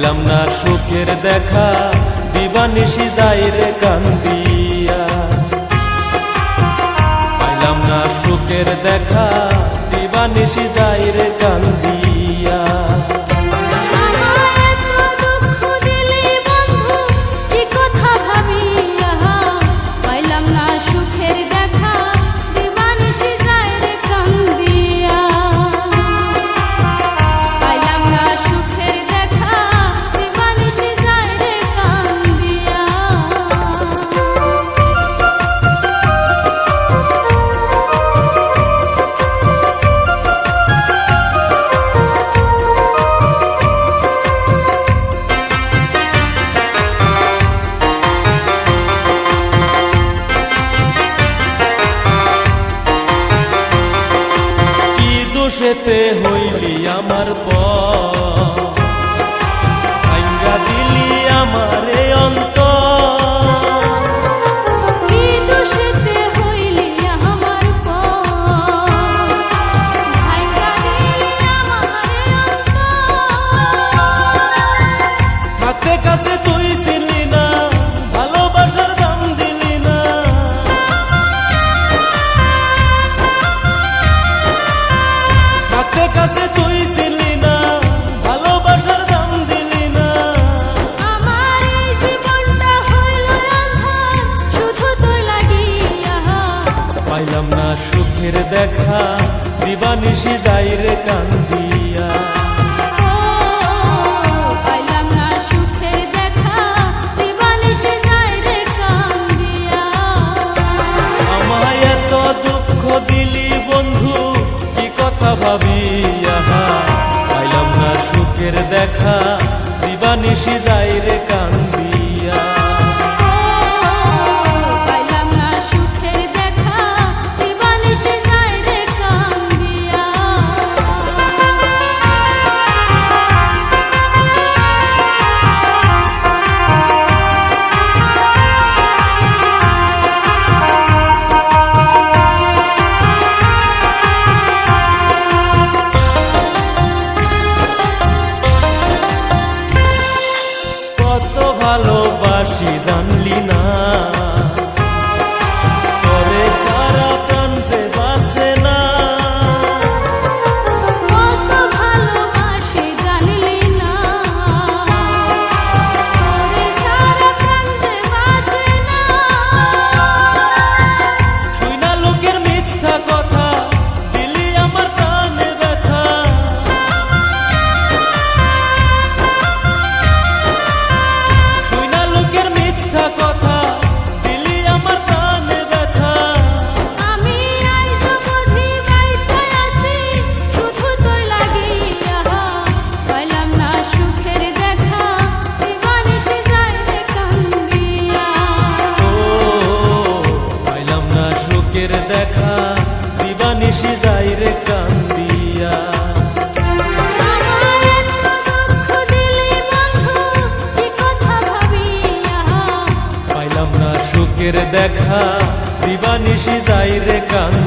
পাইলাম না সুখের দেখা, দিবানিশি যাই রে কান্দিয়া। পাইলাম না সুখের দেখা, দিবানিশি যাই রে কান্দিয়া। দোষেতে হইলি আমার ভাঙ্গা দিলি আমারে অন্তর। কি দোষেতে হইলি আমার ভাঙ্গা দিলি আমারে অন্তর। থাকতে কাছে তুই ছিলি না, ভালোবাসার দাম দিলি না। থাকতে কাছে তুই ছিলি না, ভালোবাসার দাম দিলি না। আমার এই জীবনটা হইল আঁধার শুধু তোর লাগিয়া। পাইলাম না সুখের দেখা, দিবানিশি যাই রে কান্দিয়া। পাইলাম না সুখের দেখা, দিবানিশি যাই রে কান্দিয়া। আমায় এত দুঃখ দিলি বন্ধু, কি কথা ভাবিয়া। পাইলাম না সুখের দেখা, দিবানিশি যাই রে কান্দিয়া। পাইলাম না সুখের দেখা, দিবানিশি যাই রে কান্দিয়া। কত ভালোবাসি জানলি না, তোরে সারা প্রাণ যে বাসে না। কত ভালোবাসি জানলি না, তোরে সারা প্রাণ যে বাঁচে না। শুই না লোকের মিথ্যা কথা, দিলি আমার প্রাণে ব্যথা। শুই না লোকের মিথ্যা কথা, দিলি আমার প্রাণে ব্যথা। আমি আইজ বুঝি বাইচা আছি শুধু তোর লাগিয়া। পাইলাম না সুখের দেখা, দিবানিশি যাই রে কান্দিয়া। ও পাইলাম না সুখের দেখা, দিবানিশি যাই রে কান্দিয়া। আমার এত দুঃখ দিলি বন্ধু, কি কথা ভাবিয়া। পাইলাম না সুখের দেখা, দিবানিশি যাই রে কান্দিয়া।